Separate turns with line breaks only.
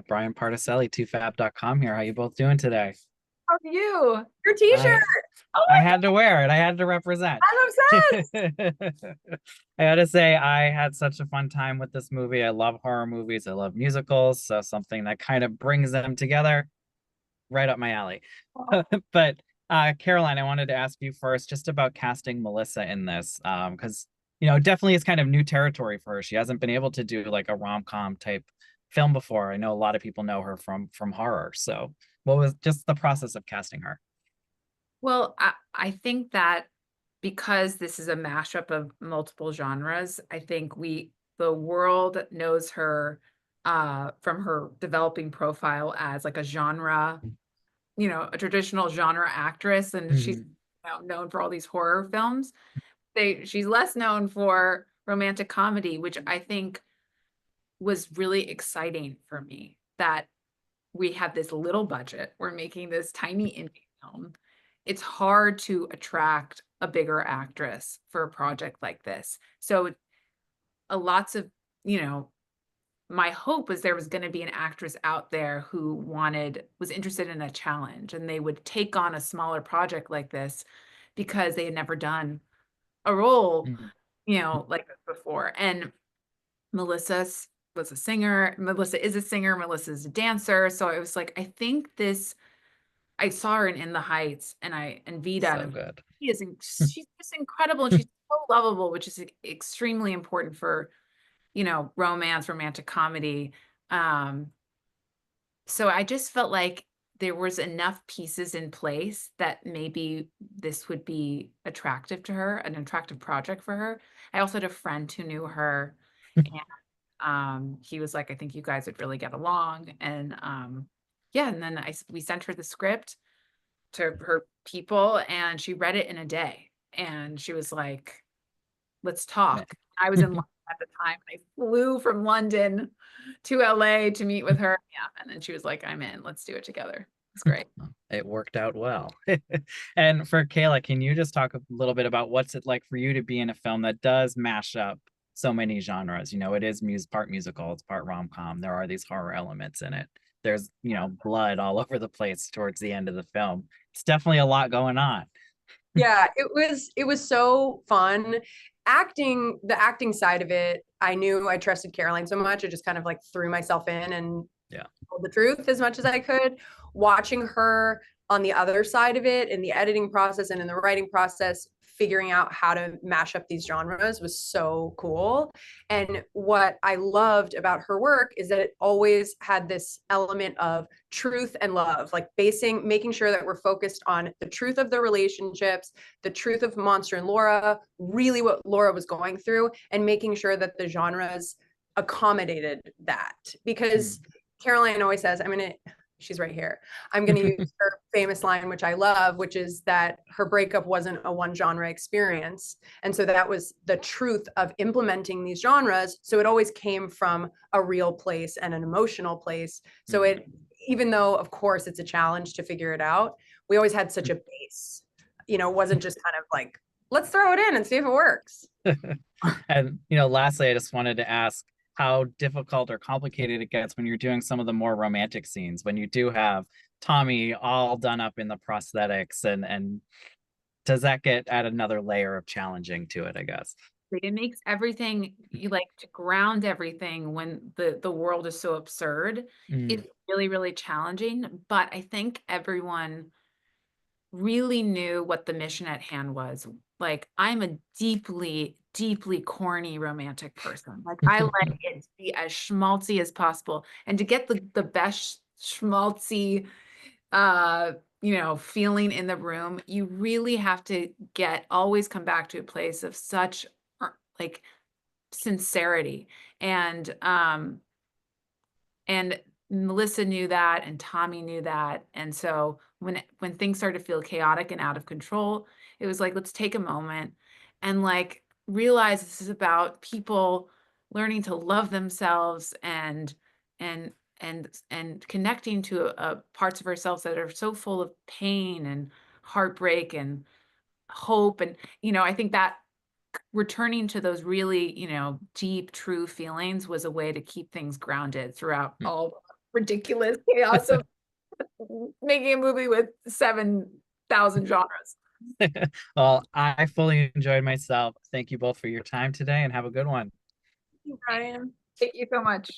Brian Particelli, 2fab.com here. How you both doing today?
How are you? Your t-shirt.
I
Oh
I
my
had to wear it. I had to represent.
God, I'm obsessed.
I gotta say, I had such a fun time with this movie. I love horror movies. I love musicals. So something that kind of brings them together, right up my alley. But Caroline, I wanted to ask you first just about casting Melissa in this, because definitely it's kind of new territory for her. She hasn't been able to do like a rom-com type film before. I know a lot of people know her from horror. So what was just the process of casting her?
Well, I think that because this is a mashup of multiple genres, I think the world knows her from her developing profile as like a genre, a traditional genre actress, and she's
Mhm.
known for all these horror films. She's less known for romantic comedy, which I think was really exciting for me that we have this little budget. We're making this tiny indie film. It's hard to attract a bigger actress for a project like this. So lots of, you know, my hope was there was going to be an actress out there who was interested in a challenge and they would take on a smaller project like this because they had never done a role,
Mhm.
like this before. And Melissa was a singer. Melissa is a singer. Melissa's a dancer. So I was like, I think I saw her in the Heights and Vida,
So
and
good.
she's just incredible and she's so lovable, which is extremely important for, romantic comedy. Um, so I just felt like there was enough pieces in place that maybe this would be attractive to her, an attractive project for her. I also had a friend who knew her, and he was like, I think you guys would really get along. And yeah, and then we sent her the script to her people and she read it in a day. And she was like, let's
Man.
talk. I was in London at the time. I flew from London to LA to meet with her. Yeah. And then she was like, I'm in. Let's do it together. It's great.
It worked out well. And for Kayla, can you just talk a little bit about what's it like for you to be in a film that does mash up so many genres? It is part musical, it's part rom-com. There are these horror elements in it. There's, blood all over the place towards the end of the film. It's definitely a lot going on.
Yeah, it was so fun. The acting side of it, I knew I trusted Caroline so much. I just kind of like threw myself in and
Yeah.
told the truth as much as I could. Watching her on the other side of it in the editing process and in the writing process, figuring out how to mash up these genres was so cool. And what I loved about her work is that it always had this element of truth and love, like making sure that we're focused on the truth of the relationships, the truth of Monster and Laura, really what Laura was going through, and making sure that the genres accommodated that. Because Caroline always says, she's right here. I'm going to use her famous line, which I love, which is that her breakup wasn't a one genre experience. And so that was the truth of implementing these genres. So it always came from a real place and an emotional place. So even though, of course, it's a challenge to figure it out, we always had such a base. It wasn't just kind of like, let's throw it in and see if it works.
And lastly, I just wanted to ask how difficult or complicated it gets when you're doing some of the more romantic scenes, when you do have Tommy all done up in the prosthetics, and does that get add another layer of challenging to it, I guess?
It makes everything, you like to ground everything when the world is so absurd.
Mm.
It's really, really challenging, but I think everyone really knew what the mission at hand was. Like, I'm a deeply, deeply corny romantic person. Like, I like it to be as schmaltzy as possible. And to get the best schmaltzy feeling in the room, you really have to always come back to a place of such like sincerity. And Melissa knew that and Tommy knew that. And so when things started to feel chaotic and out of control, it was like, let's take a moment and like realize this is about people learning to love themselves and and connecting to parts of ourselves that are so full of pain and heartbreak and hope. And I think that returning to those really, deep, true feelings was a way to keep things grounded throughout all. ridiculous chaos of making a movie with 7,000 genres.
Well, I fully enjoyed myself. Thank you both for your time today and have a good one.
Brian.
Thank you so much.